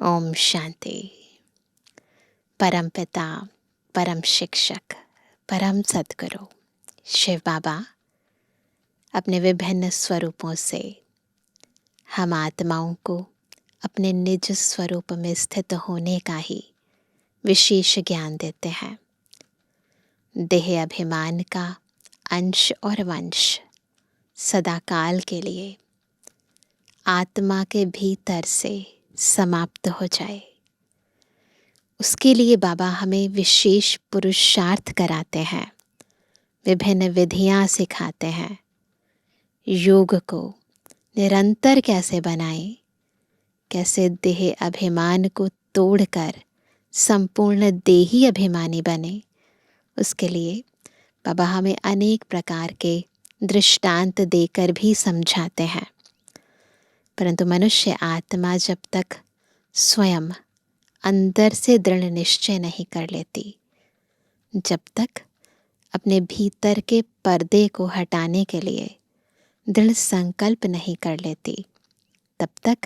ओम शांति। परम पिता, परम शिक्षक, परम सद्गुरु शिव बाबा अपने विभिन्न स्वरूपों से हम आत्माओं को अपने निज स्वरूप में स्थित होने का ही विशेष ज्ञान देते हैं। देह अभिमान का अंश और वंश सदाकाल के लिए आत्मा के भीतर से समाप्त हो जाए, उसके लिए बाबा हमें विशेष पुरुषार्थ कराते हैं, विभिन्न विधियां सिखाते हैं। योग को निरंतर कैसे बनाएं, कैसे देह अभिमान को तोड़कर संपूर्ण देही अभिमानी बने, उसके लिए बाबा हमें अनेक प्रकार के दृष्टांत देकर भी समझाते हैं। परंतु मनुष्य आत्मा जब तक स्वयं अंदर से दृढ़ निश्चय नहीं कर लेती, जब तक अपने भीतर के पर्दे को हटाने के लिए दृढ़ संकल्प नहीं कर लेती, तब तक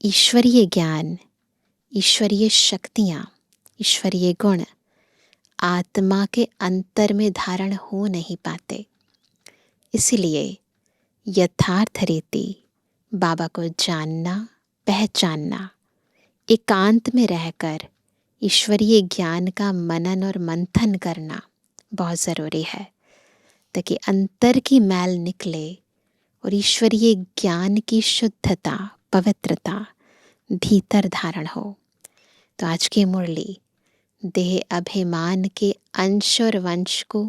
ईश्वरीय ज्ञान, ईश्वरीय शक्तियाँ, ईश्वरीय गुण आत्मा के अंतर में धारण हो नहीं पाते। इसलिए यथार्थ रीति बाबा को जानना, पहचानना, एकांत में रहकर ईश्वरीय ज्ञान का मनन और मंथन करना बहुत ज़रूरी है, ताकि अंतर की मैल निकले और ईश्वरीय ज्ञान की शुद्धता, पवित्रता भीतर धारण हो। तो आज की मुरली देह अभिमान के अंश और वंश को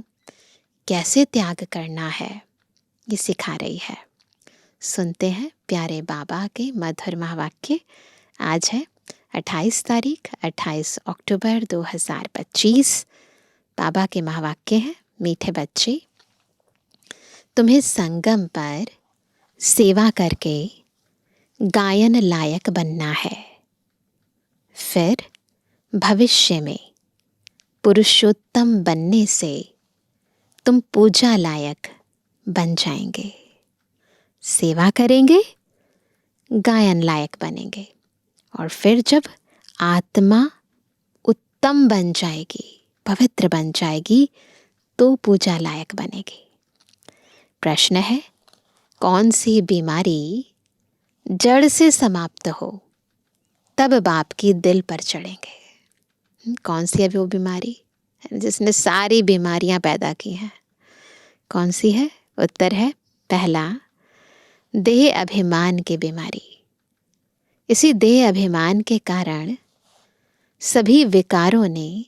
कैसे त्याग करना है, ये सिखा रही है। सुनते हैं प्यारे बाबा के मधुर महावाक्य। आज है 28 अक्टूबर 2025। बाबा के महावाक्य हैं, मीठे बच्चे, तुम्हें संगम पर सेवा करके गायन लायक बनना है, फिर भविष्य में पुरुषोत्तम बनने से तुम पूजा लायक बन जाएंगे। सेवा करेंगे, गायन लायक बनेंगे, और फिर जब आत्मा उत्तम बन जाएगी, पवित्र बन जाएगी, तो पूजा लायक बनेगी। प्रश्न है, कौन सी बीमारी जड़ से समाप्त हो तब बाप की दिल पर चढ़ेंगे? कौन सी है वो बीमारी जिसने सारी बीमारियां पैदा की हैं? कौन सी है? उत्तर है पहला, देह अभिमान की बीमारी। इसी देह अभिमान के कारण सभी विकारों ने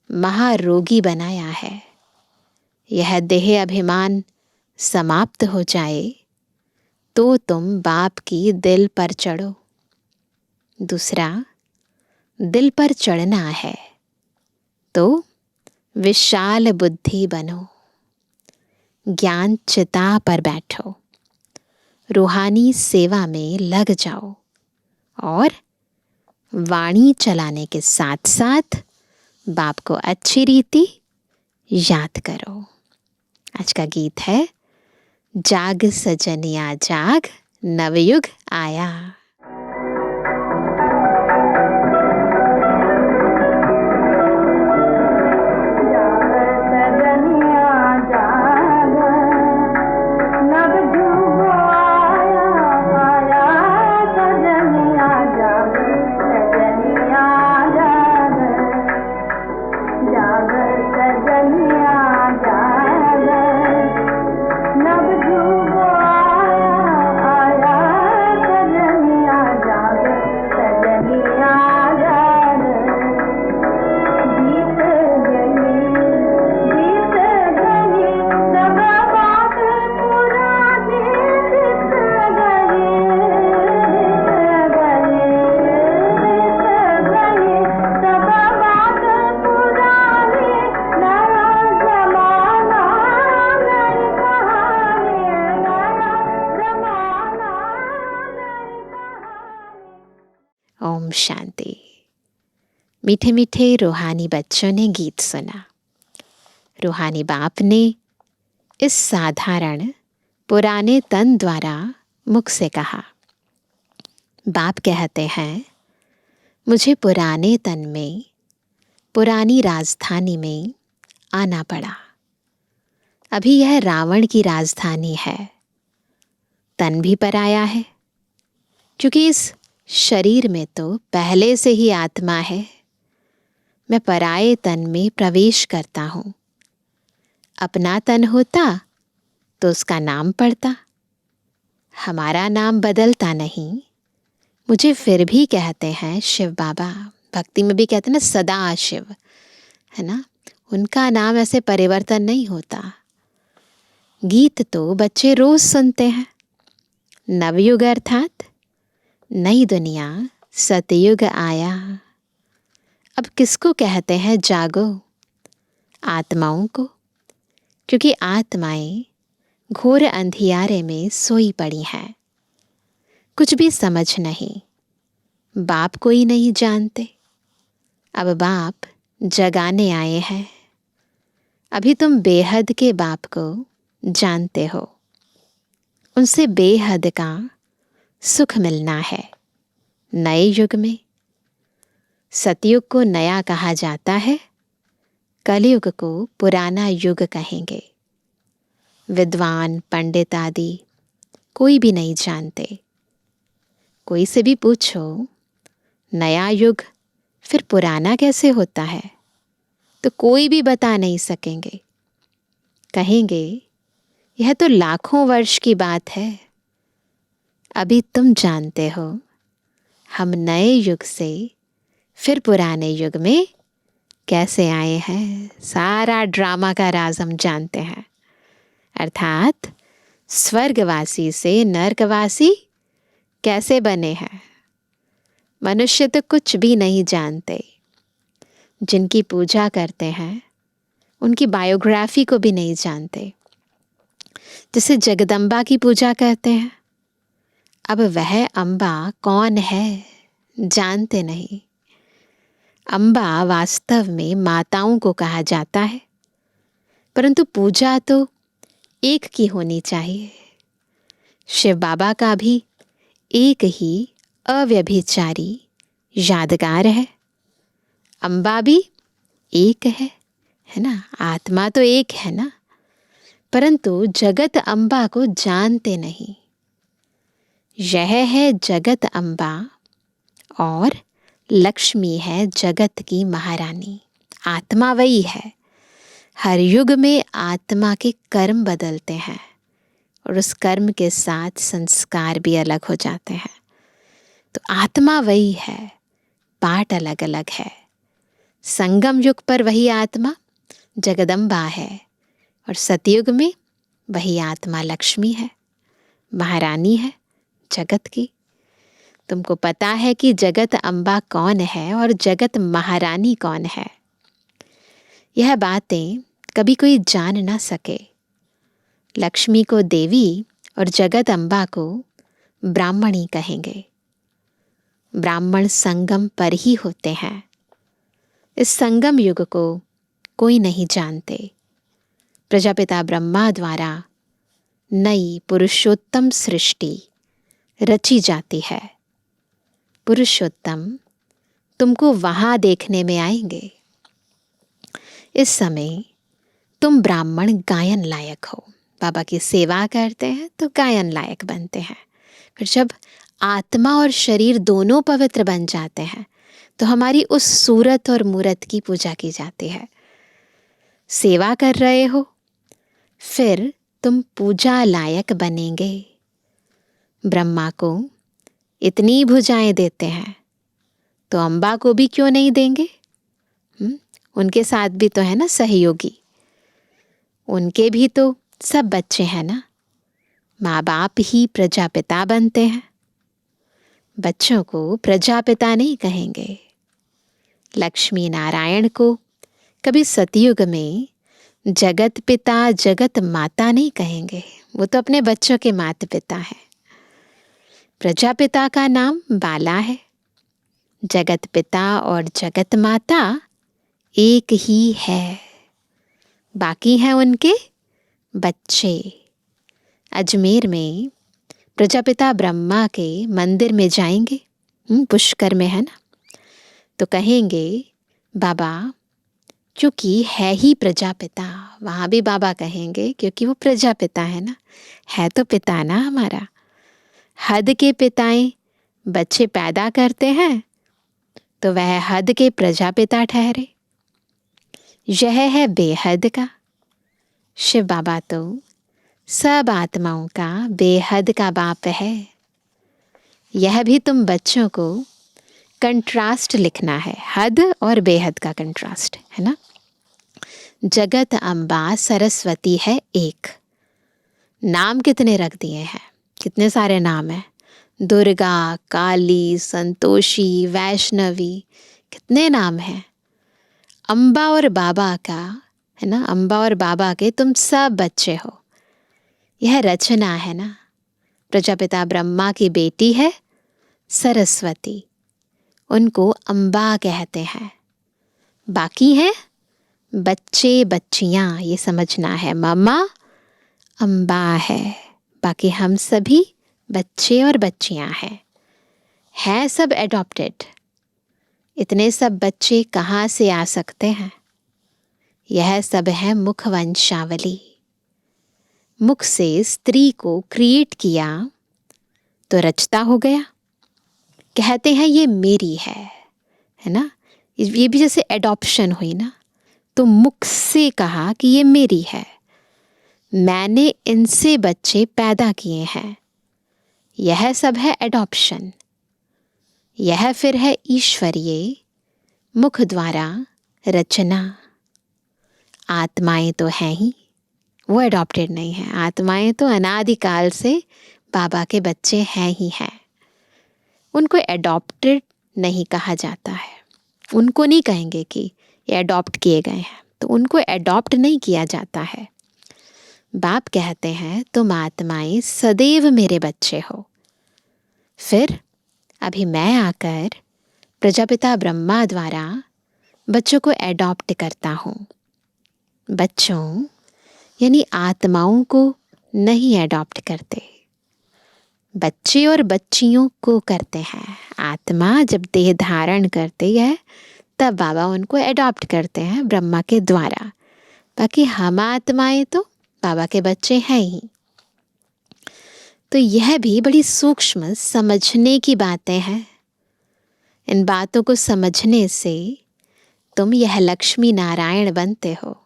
महारोगी बनाया है। यह देह अभिमान समाप्त हो जाए तो तुम बाप की दिल पर चढ़ो। दूसरा, दिल पर चढ़ना है तो विशाल बुद्धि बनो, ज्ञान चिता पर बैठो, रूहानी सेवा में लग जाओ और वाणी चलाने के साथ साथ बाप को अच्छी रीति याद करो। आज का गीत है, जाग सजनिया जाग, नवयुग आया। ओम शांति। मीठे मीठे रूहानी बच्चों ने गीत सुना। रूहानी बाप ने इस साधारण पुराने तन द्वारा मुख से कहा। बाप कहते हैं, मुझे पुराने तन में, पुरानी राजधानी में आना पड़ा। अभी यह रावण की राजधानी है। तन भी पराया है, क्योंकि इस शरीर में तो पहले से ही आत्मा है। मैं पराये तन में प्रवेश करता हूँ। अपना तन होता तो उसका नाम पड़ता। हमारा नाम बदलता नहीं। मुझे फिर भी कहते हैं शिव बाबा। भक्ति में भी कहते हैं ना सदा शिव, है ना। उनका नाम ऐसे परिवर्तन नहीं होता। गीत तो बच्चे रोज सुनते हैं। नवयुग अर्थात नई दुनिया, सतयुग आया। अब किसको कहते हैं जागो? आत्माओं को, क्योंकि आत्माएं घोर अंधियारे में सोई पड़ी हैं। कुछ भी समझ नहीं। बाप को ही नहीं जानते। अब बाप जगाने आए हैं। अभी तुम बेहद के बाप को जानते हो। उनसे बेहद का सुख मिलना है नए युग में। सतयुग को नया कहा जाता है, कलयुग को पुराना युग कहेंगे। विद्वान पंडित आदि कोई भी नहीं जानते। कोई से भी पूछो नया युग फिर पुराना कैसे होता है, तो कोई भी बता नहीं सकेंगे। कहेंगे यह तो लाखों वर्ष की बात है। अभी तुम जानते हो, हम नए युग से फिर पुराने युग में कैसे आए हैं। सारा ड्रामा का राज हम जानते हैं। अर्थात स्वर्गवासी से नरकवासी कैसे बने हैं। मनुष्य तो कुछ भी नहीं जानते। जिनकी पूजा करते हैं उनकी बायोग्राफी को भी नहीं जानते। जैसे जगदम्बा की पूजा करते हैं, अब वह अम्बा कौन है जानते नहीं। अम्बा वास्तव में माताओं को कहा जाता है, परंतु पूजा तो एक की होनी चाहिए। शिव बाबा का भी एक ही अव्यभिचारी यादगार है। अम्बा भी एक है ना। आत्मा तो एक है ना, परंतु जगत अम्बा को जानते नहीं। यह है जगत अम्बा और लक्ष्मी है जगत की महारानी। आत्मा वही है। हर युग में आत्मा के कर्म बदलते हैं और उस कर्म के साथ संस्कार भी अलग हो जाते हैं। तो आत्मा वही है, पार्ट अलग अलग है। संगम युग पर वही आत्मा जगदम्बा है और सतयुग में वही आत्मा लक्ष्मी है, महारानी है जगत की। तुमको पता है कि जगत अम्बा कौन है और जगत महारानी कौन है। यह बातें कभी कोई जान ना सके। लक्ष्मी को देवी और जगत अम्बा को ब्राह्मणी कहेंगे। ब्राह्मण संगम पर ही होते हैं। इस संगम युग को कोई नहीं जानते। प्रजापिता ब्रह्मा द्वारा नई पुरुषोत्तम सृष्टि रची जाती है। पुरुषोत्तम तुमको वहां देखने में आएंगे। इस समय तुम ब्राह्मण गायन लायक हो। बाबा की सेवा करते हैं तो गायन लायक बनते हैं। फिर जब आत्मा और शरीर दोनों पवित्र बन जाते हैं तो हमारी उस सूरत और मूरत की पूजा की जाती है। सेवा कर रहे हो, फिर तुम पूजा लायक बनेंगे। ब्रह्मा को इतनी भुजाएं देते हैं तो अम्बा को भी क्यों नहीं देंगे? उनके साथ भी तो है ना सहयोगी। उनके भी तो सब बच्चे हैं ना। माँ बाप ही प्रजापिता बनते हैं। बच्चों को प्रजापिता नहीं कहेंगे। लक्ष्मी नारायण को कभी सतयुग में जगत पिता जगत माता नहीं कहेंगे। वो तो अपने बच्चों के माता पिता हैं। प्रजापिता का नाम बाला है। जगत पिता और जगत माता एक ही है। बाकी हैं उनके बच्चे। अजमेर में प्रजापिता ब्रह्मा के मंदिर में जाएंगे, पुष्कर में है ना। तो कहेंगे बाबा, क्योंकि है ही प्रजापिता, वहाँ भी बाबा कहेंगे क्योंकि वो प्रजापिता है ना, है तो पिता ना हमारा। हद के पिताएं बच्चे पैदा करते हैं तो वह हद के प्रजापिता ठहरे। यह है बेहद का। शिव बाबा तो सब आत्माओं का बेहद का बाप है। यह भी तुम बच्चों को कंट्रास्ट लिखना है, हद और बेहद का कंट्रास्ट है ना। जगत अम्बा सरस्वती है एक। नाम कितने रख दिए हैं, कितने सारे नाम हैं, दुर्गा, काली, संतोषी, वैष्णवी, कितने नाम हैं। अम्बा और बाबा का है ना, अम्बा और बाबा के तुम सब बच्चे हो। यह रचना है ना। प्रजापिता ब्रह्मा की बेटी है सरस्वती, उनको अम्बा कहते हैं। बाकी हैं बच्चे बच्चियां, ये समझना है, मम्मा अम्बा है, बाकी हम सभी बच्चे और बच्चियां हैं सब एडॉप्टेड। इतने सब बच्चे कहाँ से आ सकते हैं? यह सब है मुख वंशावली। मुख से स्त्री को क्रिएट किया तो रचता हो गया। कहते हैं ये मेरी है ना। ये भी जैसे एडॉप्शन हुई ना, तो मुख से कहा कि ये मेरी है, मैंने इनसे बच्चे पैदा किए हैं। यह सब है एडॉप्शन। यह फिर है ईश्वरीय मुख द्वारा रचना। आत्माएं तो हैं ही, वो एडॉप्टेड नहीं है। आत्माएं तो अनादिकाल से बाबा के बच्चे हैं ही हैं। उनको एडॉप्टेड नहीं कहा जाता है। उनको नहीं कहेंगे कि ये एडॉप्ट किए गए हैं, तो उनको एडॉप्ट नहीं किया जाता है। बाप कहते हैं तुम आत्माएं सदैव मेरे बच्चे हो। फिर अभी मैं आकर प्रजापिता ब्रह्मा द्वारा बच्चों को एडॉप्ट करता हूँ। बच्चों यानी आत्माओं को नहीं एडॉप्ट करते, बच्चे और बच्चियों को करते हैं। आत्मा जब देह धारण करती है तब बाबा उनको एडॉप्ट करते हैं ब्रह्मा के द्वारा। बाकी हम आत्माएं तो बाबा के बच्चे हैं ही। तो यह भी बड़ी सूक्ष्म समझने की बातें हैं। इन बातों को समझने से तुम यह लक्ष्मी नारायण बनते हो।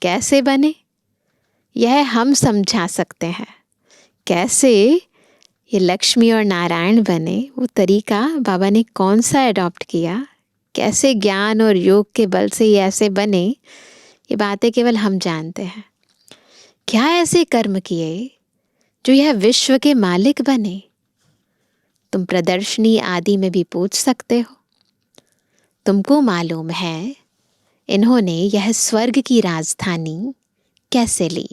कैसे बने यह हम समझा सकते हैं। कैसे ये लक्ष्मी और नारायण बने, वो तरीका बाबा ने कौन सा एडॉप्ट किया, कैसे ज्ञान और योग के बल से ये ऐसे बने, ये बातें केवल हम जानते हैं। क्या ऐसे कर्म किए जो यह विश्व के मालिक बने? तुम प्रदर्शनी आदि में भी पूछ सकते हो। तुमको मालूम है इन्होंने यह स्वर्ग की राजधानी कैसे ली?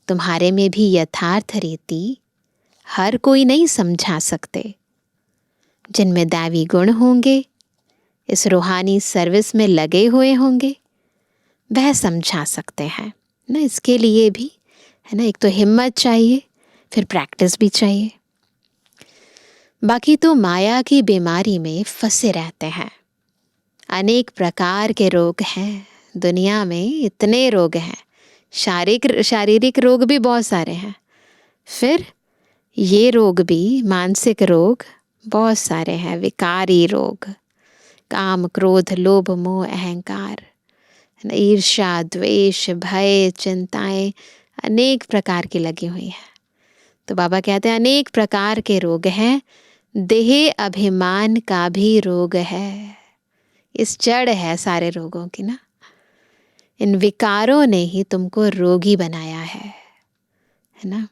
तुम्हारे में भी यथार्थ रीति हर कोई नहीं समझा सकते। जिनमें दैवी गुण होंगे, इस रूहानी सर्विस में लगे हुए होंगे, वह समझा सकते हैं ना। इसके लिए भी है ना, एक तो हिम्मत चाहिए, फिर प्रैक्टिस भी चाहिए। बाकी तो माया की बीमारी में फंसे रहते हैं। अनेक प्रकार के रोग हैं दुनिया में, इतने रोग हैं। शारीरिक रोग भी बहुत सारे हैं, फिर ये रोग भी, मानसिक रोग बहुत सारे हैं। विकारी रोग, काम, क्रोध, लोभ, मोह, अहंकार, ईर्ष्या, द्वेष, भय, चिंताएं अनेक प्रकार की लगी हुई है। तो बाबा कहते हैं अनेक प्रकार के रोग हैं। देह अभिमान का भी रोग है। इस जड़ है सारे रोगों की ना। इन विकारों ने ही तुमको रोगी बनाया है ना।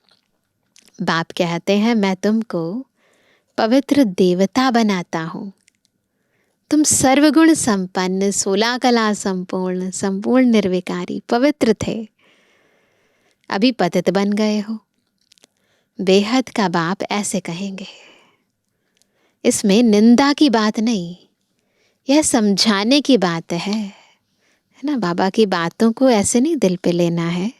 बाप कहते हैं मैं तुमको पवित्र देवता बनाता हूँ। तुम सर्वगुण संपन्न, 16 कला संपूर्ण, संपूर्ण निर्विकारी, पवित्र थे, अभी पतित बन गए हो। बेहद का बाप ऐसे कहेंगे। इसमें निंदा की बात नहीं, यह समझाने की बात है ना। बाबा की बातों को ऐसे नहीं दिल पे लेना है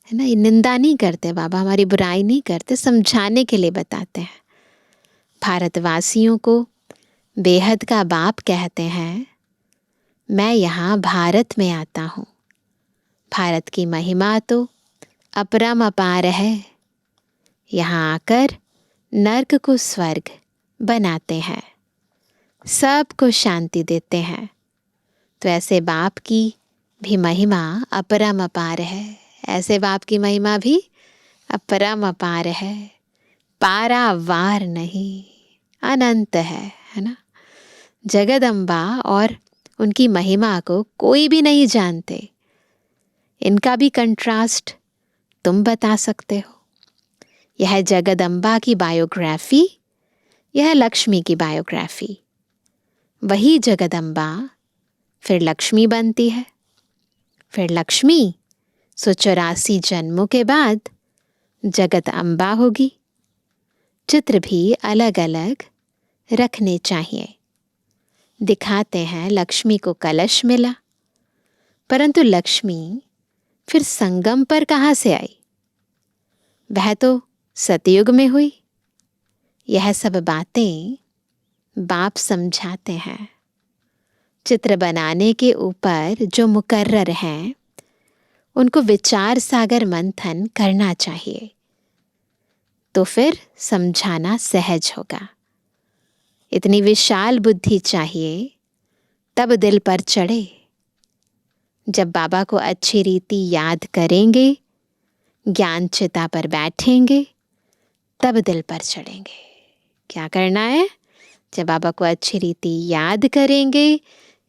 ना। ये निंदा नहीं करते बाबा, हमारी बुराई नहीं करते, समझाने के लिए बताते हैं। भारतवासियों को बेहद का बाप कहते हैं, मैं यहाँ भारत में आता हूँ। भारत की महिमा तो अपरम अपार है। यहाँ आकर नर्क को स्वर्ग बनाते हैं, सबको शांति देते हैं। तो ऐसे बाप की भी महिमा अपरम अपार है। ऐसे बाप की महिमा भी अपरम अपार है, पारावार नहीं, अनंत है ना। जगदम्बा और उनकी महिमा को कोई भी नहीं जानते। इनका भी कंट्रास्ट तुम बता सकते हो। यह जगदम्बा की बायोग्राफी, यह लक्ष्मी की बायोग्राफी। वही जगदम्बा फिर लक्ष्मी बनती है, फिर लक्ष्मी 184 जन्मों के बाद जगत अम्बा होगी। चित्र भी अलग अलग रखने चाहिए। दिखाते हैं लक्ष्मी को कलश मिला, परंतु लक्ष्मी फिर संगम पर कहाँ से आई? वह तो सतयुग में हुई। यह सब बातें बाप समझाते हैं। चित्र बनाने के ऊपर जो मुकर्रर हैं, उनको विचार सागर मंथन करना चाहिए, तो फिर समझाना सहज होगा। इतनी विशाल बुद्धि चाहिए, तब दिल पर चढ़े। जब बाबा को अच्छी रीति याद करेंगे, ज्ञान चिता पर बैठेंगे, तब दिल पर चढ़ेंगे। क्या करना है? जब बाबा को अच्छी रीति याद करेंगे,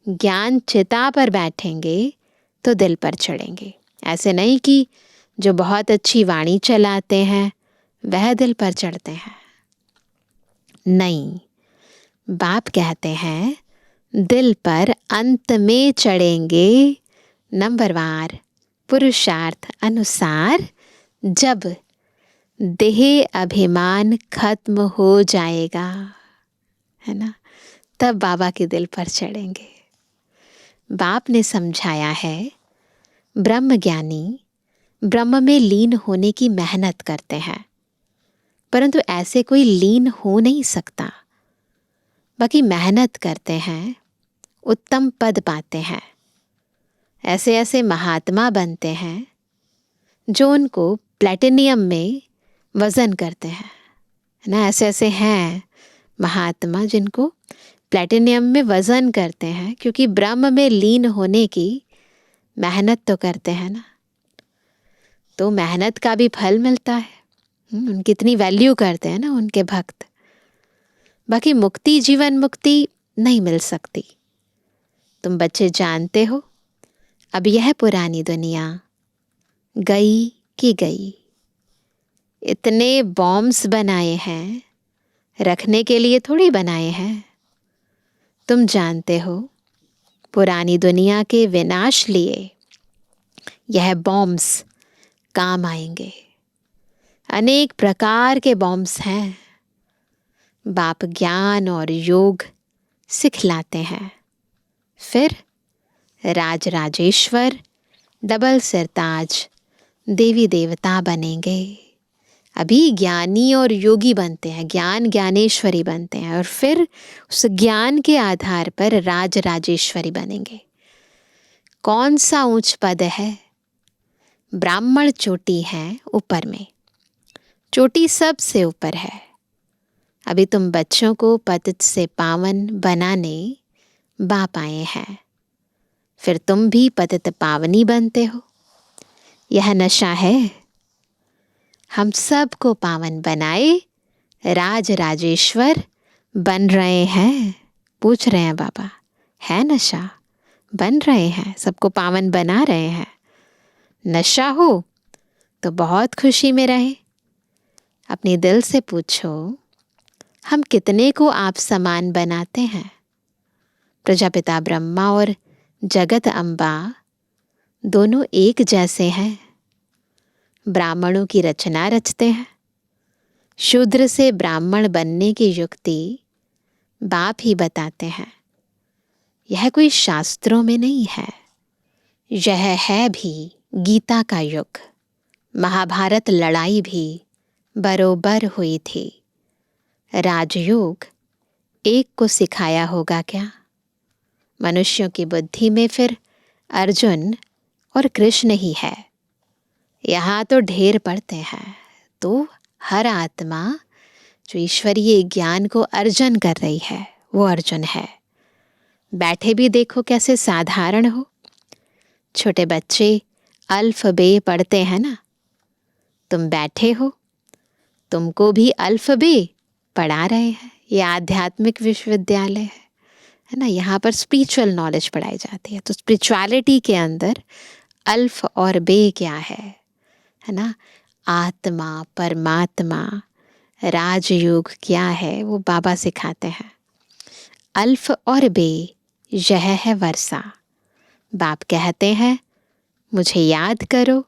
ज्ञान चिता पर बैठेंगे, तो दिल पर चढ़ेंगे। ऐसे नहीं कि जो बहुत अच्छी वाणी चलाते हैं वह दिल पर चढ़ते हैं। नहीं, बाप कहते हैं दिल पर अंत में चढ़ेंगे, नंबरवार पुरुषार्थ अनुसार, जब देह अभिमान खत्म हो जाएगा, है ना, तब बाबा के दिल पर चढ़ेंगे। बाप ने समझाया है, ब्रह्म ज्ञानी ब्रह्म में लीन होने की मेहनत करते हैं, परंतु ऐसे कोई लीन हो नहीं सकता। बाकी मेहनत करते हैं, उत्तम पद पाते हैं। ऐसे ऐसे महात्मा बनते हैं जो उनको प्लेटिनियम में वजन करते हैं, है ना। ऐसे ऐसे हैं महात्मा जिनको प्लेटिनियम में वजन करते हैं, क्योंकि ब्रह्म में लीन होने की मेहनत तो करते हैं ना। तो मेहनत का भी फल मिलता है। उनकी इतनी वैल्यू करते हैं ना उनके भक्त। बाकी मुक्ति, जीवन मुक्ति नहीं मिल सकती। तुम बच्चे जानते हो, अब यह पुरानी दुनिया गई कि गई। इतने बॉम्ब्स बनाए हैं, रखने के लिए थोड़ी बनाए हैं। तुम जानते हो, पुरानी दुनिया के विनाश लिए यह बॉम्ब्स काम आएंगे। अनेक प्रकार के बॉम्ब्स हैं। बाप ज्ञान और योग सिखलाते हैं। फिर राज राजेश्वर, डबल सिरताज, देवी देवता बनेंगे। अभी ज्ञानी और योगी बनते हैं, ज्ञान ज्ञानेश्वरी बनते हैं, और फिर उस ज्ञान के आधार पर राज राजेश्वरी बनेंगे। कौन सा ऊंच पद है? ब्राह्मण चोटी है ऊपर में, चोटी सबसे ऊपर है। अभी तुम बच्चों को पतित से पावन बनाने बाप आए हैं, फिर तुम भी पतित पावनी बनते हो। यह नशा है। हम सबको पावन बनाए, राज राजेश्वर बन रहे हैं। पूछ रहे हैं बाबा, है नशा? बन रहे हैं, सबको पावन बना रहे हैं। नशा हो तो बहुत खुशी में रहे। अपने दिल से पूछो, हम कितने को आप समान बनाते हैं? प्रजापिता ब्रह्मा और जगत अम्बा दोनों एक जैसे हैं। ब्राह्मणों की रचना रचते हैं। शूद्र से ब्राह्मण बनने की युक्ति बाप ही बताते हैं। यह कोई शास्त्रों में नहीं है। यह है भी गीता का युग। महाभारत लड़ाई भी बरोबर हुई थी। राजयोग एक को सिखाया होगा क्या? मनुष्यों की बुद्धि में फिर अर्जुन और कृष्ण ही है। यहाँ तो ढेर पड़ते हैं। तो हर आत्मा जो ईश्वरीय ज्ञान को अर्जन कर रही है वो अर्जुन है। बैठे भी देखो कैसे साधारण हो। छोटे बच्चे अल्फ बे पढ़ते हैं ना, तुम बैठे हो, तुमको भी अल्फ बे पढ़ा रहे हैं। ये आध्यात्मिक विश्वविद्यालय है ना, यहाँ पर स्पिरिचुअल नॉलेज पढ़ाई जाती है। तो स्पिरिचुअलिटी के अंदर अल्फ और बे क्या है ना, आत्मा परमात्मा राजयोग क्या है वो बाबा सिखाते हैं। अल्फ और बे यह है वर्षा। बाप कहते हैं मुझे याद करो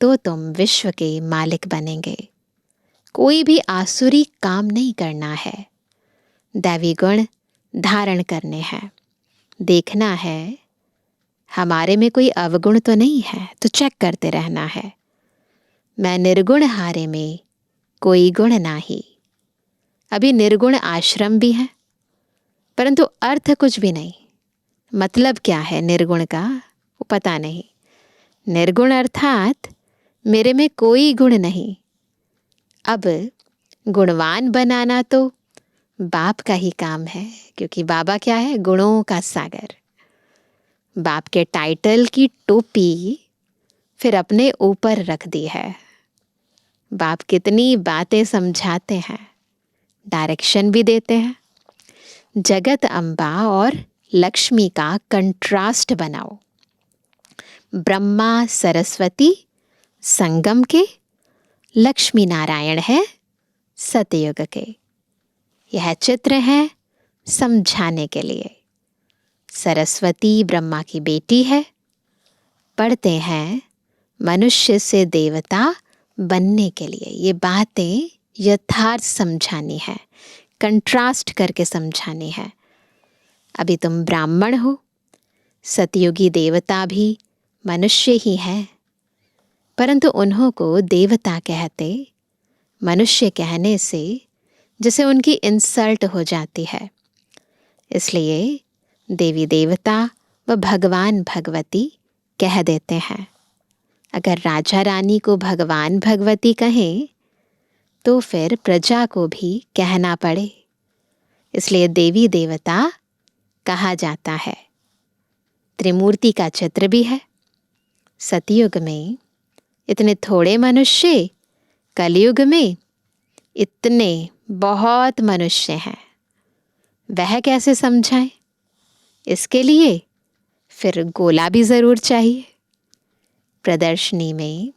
तो तुम विश्व के मालिक बनेंगे। कोई भी आसुरी काम नहीं करना है, दैवी गुण धारण करने हैं। देखना है हमारे में कोई अवगुण तो नहीं है, तो चेक करते रहना है। मैं निर्गुण हारे में कोई गुण नाही। अभी निर्गुण आश्रम भी है, परंतु अर्थ कुछ भी नहीं। मतलब क्या है निर्गुण का वो पता नहीं। निर्गुण अर्थात मेरे में कोई गुण नहीं। अब गुणवान बनाना तो बाप का ही काम है, क्योंकि बाबा क्या है, गुणों का सागर। बाप के टाइटल की टोपी फिर अपने ऊपर रख दी है। बाप कितनी बातें समझाते हैं, डायरेक्शन भी देते हैं। जगत अम्बा और लक्ष्मी का कंट्रास्ट बनाओ। ब्रह्मा सरस्वती संगम के, लक्ष्मी नारायण है सतयुग के। यह चित्र है समझाने के लिए। सरस्वती ब्रह्मा की बेटी है। पढ़ते हैं मनुष्य से देवता बनने के लिए। ये बातें यथार्थ समझानी है, कंट्रास्ट करके समझानी है। अभी तुम ब्राह्मण हो, सतयुगी देवता भी मनुष्य ही है, परंतु उन्हों को देवता कहते मनुष्य कहने से जैसे उनकी इंसल्ट हो जाती है। इसलिए देवी देवता व भगवान भगवती कह देते हैं। अगर राजा रानी को भगवान भगवती कहें तो फिर प्रजा को भी कहना पड़े, इसलिए देवी देवता कहा जाता है। त्रिमूर्ति का चित्र भी है। सतयुग में इतने थोड़े मनुष्य, कलयुग में इतने बहुत मनुष्य हैं। वह कैसे समझाएं? इसके लिए फिर गोला भी ज़रूर चाहिए। प्रदर्शनी में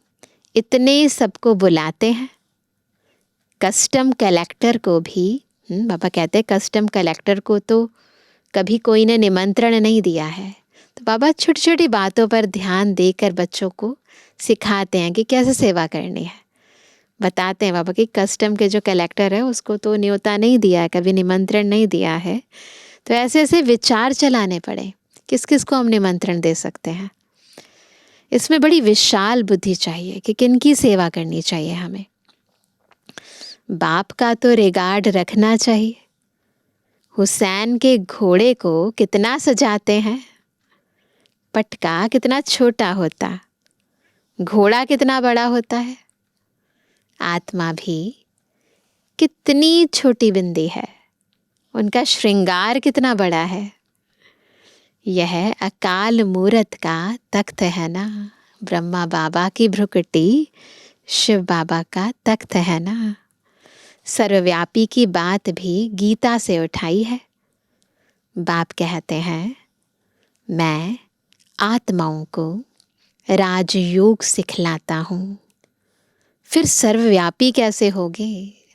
इतने सबको बुलाते हैं। कस्टम कलेक्टर को भी बाबा कहते हैं कस्टम कलेक्टर को तो कभी कोई ने निमंत्रण नहीं दिया है। तो बाबा छोटी छोटी बातों पर ध्यान देकर बच्चों को सिखाते हैं कि कैसे सेवा करनी है। बताते हैं बाबा कि कस्टम के जो कलेक्टर है उसको तो न्योता नहीं दिया है, कभी निमंत्रण नहीं दिया है। तो ऐसे ऐसे विचार चलाने पड़े, किस किस को हम निमंत्रण दे सकते हैं। इसमें बड़ी विशाल बुद्धि चाहिए कि किन की सेवा करनी चाहिए हमें। बाप का तो रिगार्ड रखना चाहिए। हुसैन के घोड़े को कितना सजाते हैं। पटका कितना छोटा होता, घोड़ा कितना बड़ा होता है। आत्मा भी कितनी छोटी बिंदी है, उनका श्रृंगार कितना बड़ा है। यह अकाल मूरत का तख्त है ना, ब्रह्मा बाबा की भ्रुकुटी शिव बाबा का तख्त है ना। सर्वव्यापी की बात भी गीता से उठाई है। बाप कहते हैं मैं आत्माओं को राजयोग सिखलाता हूँ। फिर सर्वव्यापी कैसे होगे?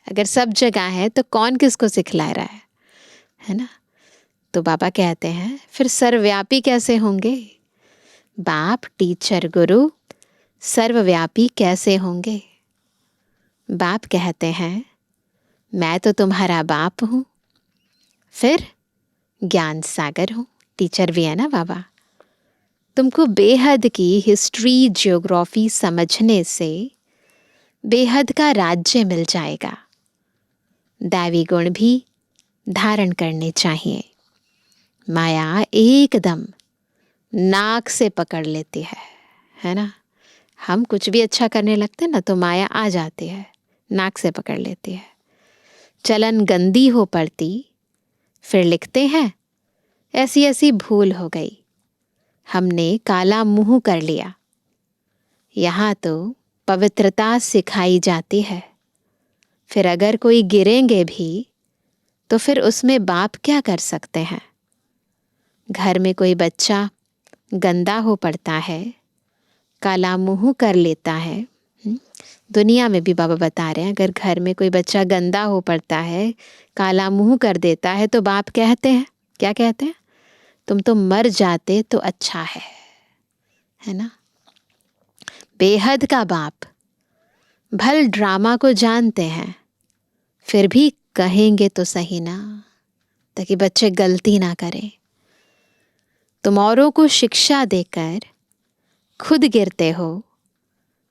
अगर सब जगह है तो कौन किसको सिखला रहा है ना। तो बाबा कहते हैं फिर सर्वव्यापी कैसे होंगे? बाप टीचर गुरु सर्वव्यापी कैसे होंगे? बाप कहते हैं मैं तो तुम्हारा बाप हूँ, फिर ज्ञान सागर हूँ। टीचर भी है ना बाबा। तुमको बेहद की हिस्ट्री ज्योग्राफी समझने से बेहद का राज्य मिल जाएगा। दैवी गुण भी धारण करने चाहिए। माया एकदम नाक से पकड़ लेती है ना। हम कुछ भी अच्छा करने लगते हैं ना तो माया आ जाती है, नाक से पकड़ लेती है। चलन गंदी हो पड़ती, फिर लिखते हैं ऐसी ऐसी भूल हो गई, हमने काला मुंह कर लिया। यहाँ तो पवित्रता सिखाई जाती है। फिर अगर कोई गिरेंगे भी तो फिर उसमें बाप क्या कर सकते हैं। घर में कोई बच्चा गंदा हो पड़ता है, काला मुंह कर लेता है। दुनिया में भी बाबा बता रहे हैं, अगर घर में कोई बच्चा गंदा हो पड़ता है, काला मुंह कर देता है तो बाप कहते हैं, क्या कहते हैं, तुम तो मर जाते तो अच्छा है ना। बेहद का बाप भल ड्रामा को जानते हैं, फिर भी कहेंगे तो सही ना, ताकि बच्चे गलती ना करें। तुम औरों को शिक्षा देकर खुद गिरते हो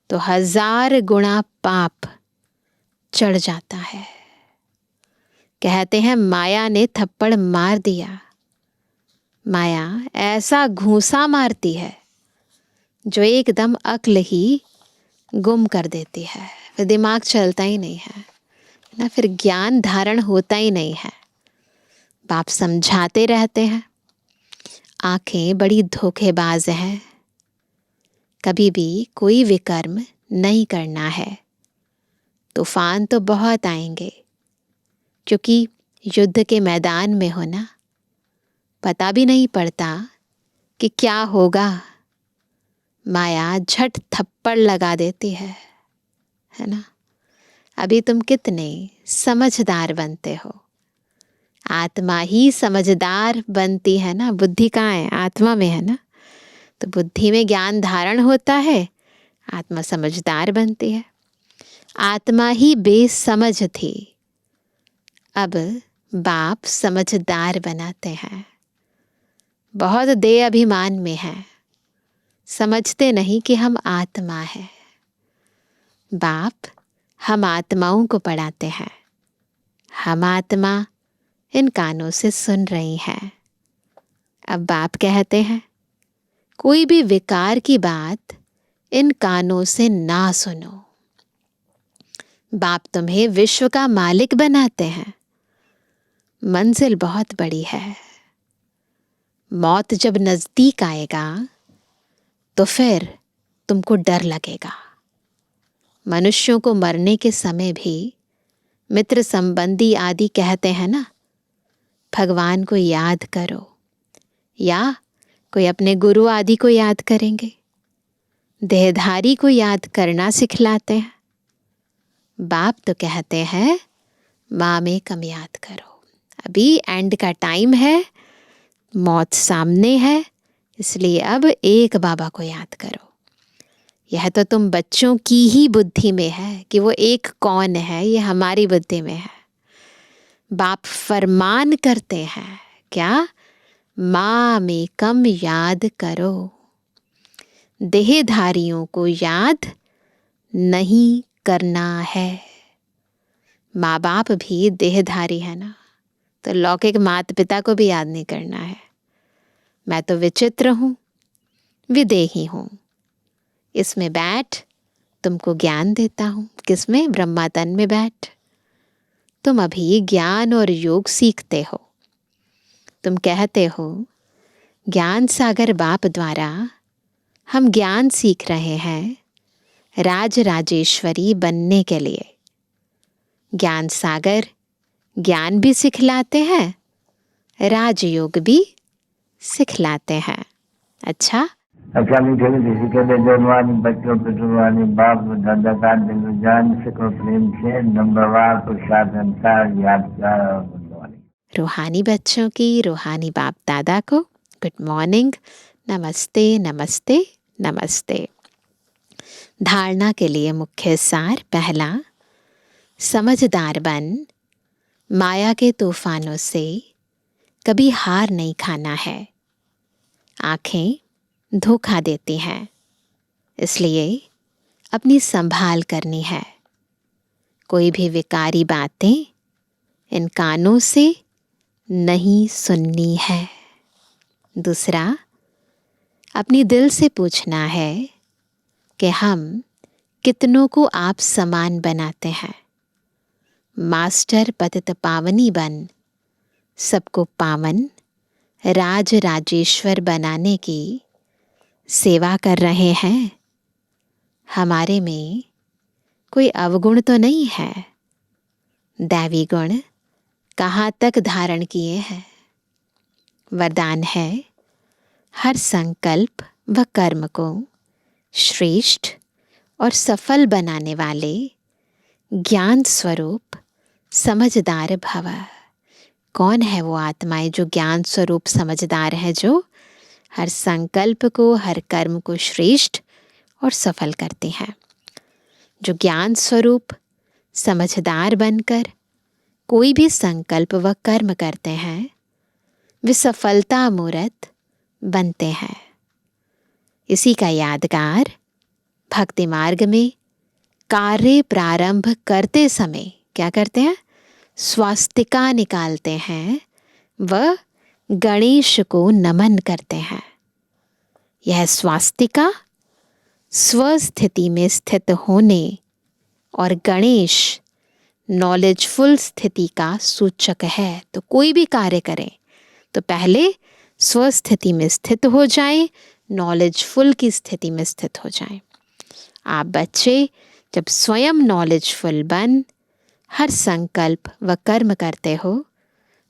तो 1000 गुना पाप चढ़ जाता है। कहते हैं माया ने थप्पड़ मार दिया। माया ऐसा घूंसा मारती है जो एकदम अक्ल ही गुम कर देती है। फिर दिमाग चलता ही नहीं है ना, फिर ज्ञान धारण होता ही नहीं है। बाप समझाते रहते हैं, आंखें बड़ी धोखेबाज हैं, कभी भी कोई विकर्म नहीं करना है। तूफान तो बहुत आएंगे, क्योंकि युद्ध के मैदान में हो ना, पता भी नहीं पड़ता कि क्या होगा। माया झट थप्पड़ लगा देती है ना। अभी तुम कितने समझदार बनते हो, आत्मा ही समझदार बनती है ना। बुद्धि कहाँ है, आत्मा में है ना। तो बुद्धि में ज्ञान धारण होता है, आत्मा समझदार बनती है। आत्मा ही बेसमझ थी, अब बाप समझदार बनाते हैं। बहुत देह अभिमान में है, समझते नहीं कि हम आत्मा है। बाप हम आत्माओं को पढ़ाते हैं, हम आत्मा इन कानों से सुन रही हैं। अब बाप कहते हैं कोई भी विकार की बात इन कानों से ना सुनो। बाप तुम्हें विश्व का मालिक बनाते हैं। मंजिल बहुत बड़ी है। मौत जब नजदीक आएगा तो फिर तुमको डर लगेगा। मनुष्यों को मरने के समय भी मित्र संबंधी आदि कहते हैं ना, भगवान को याद करो, या कोई अपने गुरु आदि को याद करेंगे। देहधारी को याद करना सिखलाते हैं। बाप तो कहते हैं माँ में कम याद करो। अभी एंड का टाइम है, मौत सामने है, इसलिए अब एक बाबा को याद करो। यह तो तुम बच्चों की ही बुद्धि में है कि वो एक कौन है, ये हमारी बुद्धि में है। बाप फरमान करते हैं क्या, माँ में कम याद करो। देहधारियों को याद नहीं करना है। माँ बाप भी देहधारी है ना, तो लौकिक माता पिता को भी याद नहीं करना है। मैं तो विचित्र हूँ, विदेही हूँ, इसमें बैठ तुमको ज्ञान देता हूँ। किसमें, ब्रह्मा तन में बैठ। तुम अभी ज्ञान और योग सीखते हो। तुम कहते हो ज्ञान सागर बाप द्वारा हम ज्ञान सीख रहे हैं राज राजेश्वरी बनने के लिए। ज्ञान सागर ज्ञान भी सिखलाते हैं, राजयोग भी सिखलाते हैं। अच्छा मीठे मीठे सिक्के जन्मवानी बच्चों पितृवानी बाप दादा का दिल जान सिखो प्रेम से नंबरवार पुरुषार्थ संसार याद कर। रूहानी बच्चों की रूहानी बाप दादा को गुड मॉर्निंग, नमस्ते नमस्ते नमस्ते। धारणा के लिए मुख्य सार, पहला, समझदार बन, माया के तूफानों से कभी हार नहीं खाना है। आँखें धोखा देती हैं, इसलिए अपनी संभाल करनी है। कोई भी विकारी बातें इन कानों से नहीं सुननी है। दूसरा, अपनी दिल से पूछना है कि हम कितनों को आप समान बनाते हैं। मास्टर पतित पावनी बन सबको पावन राज राजेश्वर बनाने की सेवा कर रहे हैं। हमारे में कोई अवगुण तो नहीं है। दैवी गुण कहाँ तक धारण किए हैं। वरदान है हर संकल्प व कर्म को श्रेष्ठ और सफल बनाने वाले ज्ञान स्वरूप समझदार भव। कौन है वो आत्माएं जो ज्ञान स्वरूप समझदार है, जो हर संकल्प को, हर कर्म को श्रेष्ठ और सफल करते हैं। जो ज्ञान स्वरूप समझदार बनकर कोई भी संकल्प व कर्म करते हैं, वे सफलता मूर्त बनते हैं। इसी का यादगार भक्ति मार्ग में कार्य प्रारंभ करते समय क्या करते हैं? स्वास्तिका निकालते हैं व गणेश को नमन करते हैं। यह स्वास्तिका स्वस्थिति में स्थित होने और गणेश नॉलेजफुल स्थिति का सूचक है। तो कोई भी कार्य करें तो पहले स्वस्थिति में स्थित हो जाएं, नॉलेजफुल की स्थिति में स्थित हो जाएं। आप बच्चे जब स्वयं नॉलेजफुल बन हर संकल्प व कर्म करते हो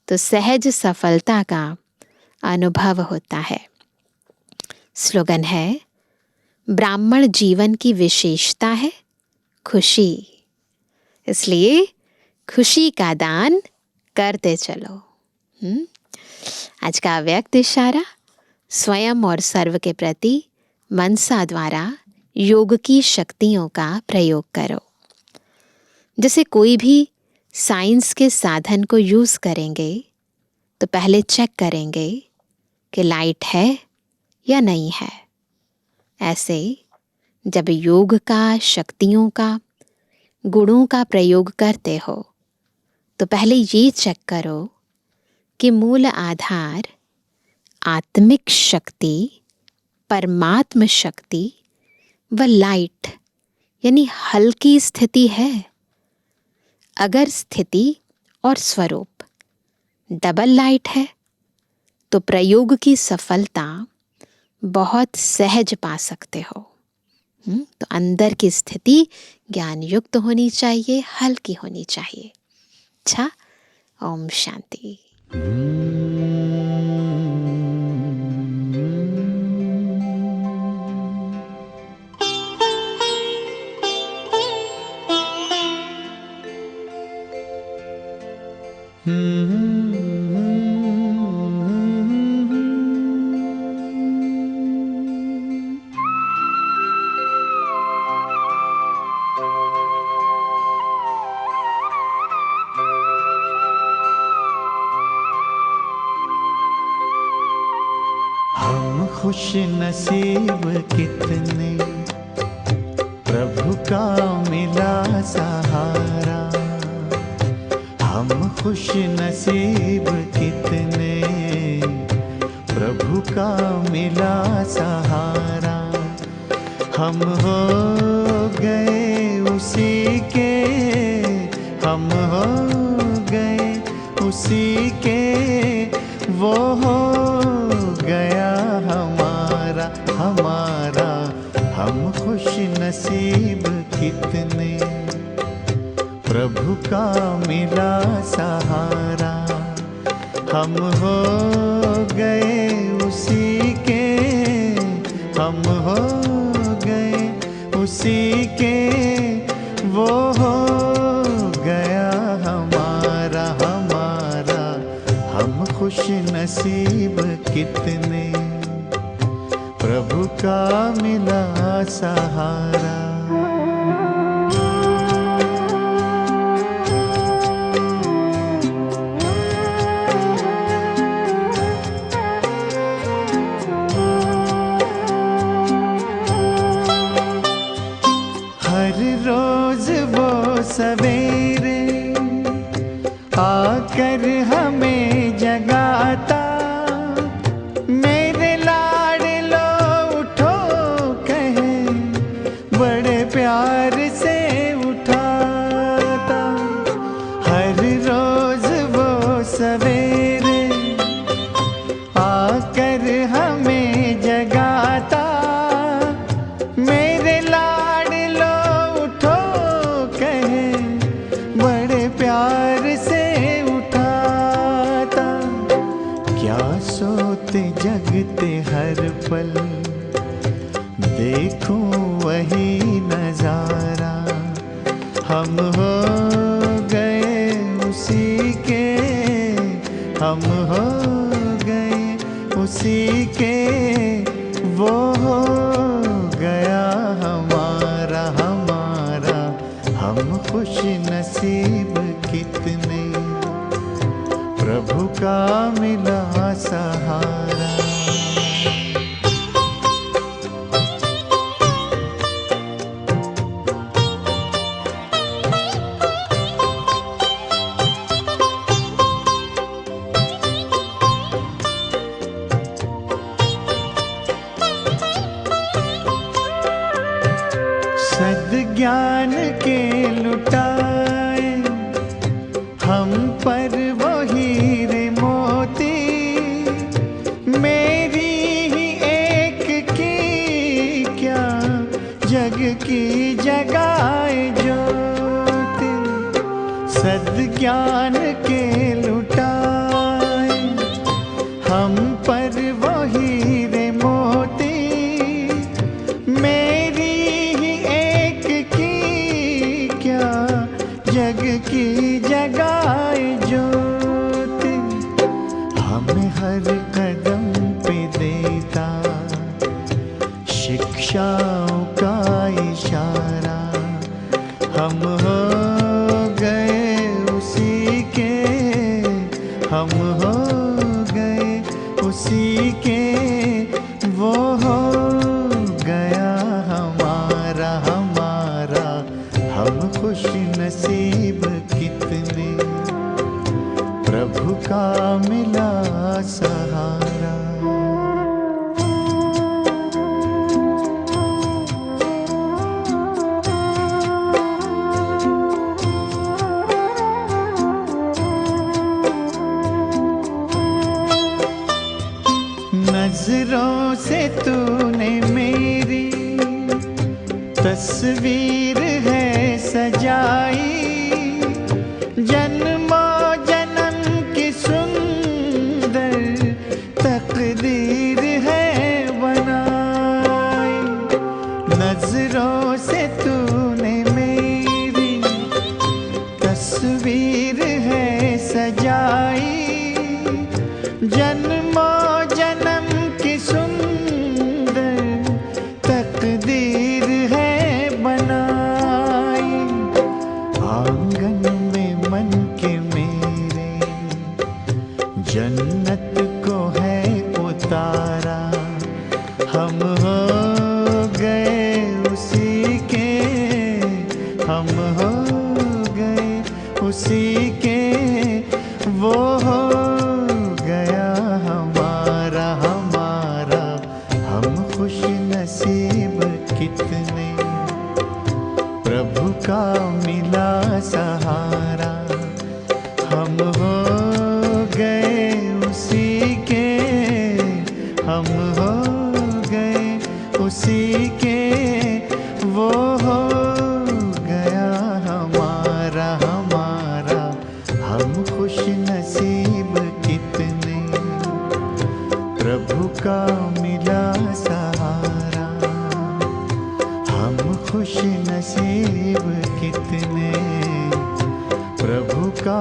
तो सहज सफलता का अनुभव होता है। स्लोगन है, ब्राह्मण जीवन की विशेषता है खुशी, इसलिए खुशी का दान करते चलो। आज का व्यक्त इशारा, स्वयं और सर्व के प्रति मनसा द्वारा योग की शक्तियों का प्रयोग करो। जैसे कोई भी साइंस के साधन को यूज़ करेंगे तो पहले चेक करेंगे कि लाइट है या नहीं है। ऐसे जब योग का, शक्तियों का, गुणों का प्रयोग करते हो तो पहले ये चेक करो कि मूल आधार आत्मिक शक्ति, परमात्म शक्ति व लाइट यानी हल्की स्थिति है। अगर स्थिति और स्वरूप डबल लाइट है तो प्रयोग की सफलता बहुत सहज पा सकते हो। तो अंदर की स्थिति ज्ञान युक्त होनी चाहिए, हल्की होनी चाहिए। अच्छा, ओम शांति। हम खुश नसीब कितने, प्रभु का मिला सहारा। हम खुश नसीब कितने, प्रभु का मिला सहारा। हम हो गए उसी के, हम हो गए उसी के, वो हो गया हमारा हमारा। हम खुश नसीब कितने, प्रभु का मिला सहारा। हम हो गए उसी के, हम हो गए उसी के, वो हो गया हमारा हमारा। हम खुश नसीब कितने, प्रभु का मिला सहारा। हर रोज वो सवेरे आकर हमें प्यार से उठाता, क्या सोते जगते हर पल देखूं वही नजारा। हम हो गए उसी के, हम हो गए उसी के, वो हो गया हमारा हमारा। हम खुश नसीब कितने, प्रभु का मिला सहारा। सद्ज्ञान के लुटाए हम पर वो हीरे मोती, मेरी ही एक की क्या जग की जगाए ज्योति। सद्ज्ञान के लुटाए हम पर वो हीरे मोती, मेरी जग की जगाए ज्योति। हमें हर कदम पे देता शिक्षाओं का इशारा। हम हो गए उसी के, हम हो गए उसी के, वो हो गया हमारा हमारा। हम खुश नसीब कितने, प्रभु का मिला सहारा। नजरों से तूने मेरी तस्वीर है सजाई, जन्मों जन्म की सुंदर तकदीर है बनाई। नजरों से तूने मेरी तस्वीर है सजाई, जन्मों जन्म की सुंदर तकदीर है बनाई। आंगन में मन के मेरे जन्नत को है उतारा। हम हो गए उसी के, हम हो गए उसी के, वो हो गया हमारा हमारा। हम खुश नसीब कितने, प्रभु का मिला सहारा। हम हो गए उसी के, हम हो गए उसी के, वो हो गया हमारा हमारा। हम खुश नसीब कितने, प्रभु का मिला सहारा। हम खुश नसीब कितने, प्रभु का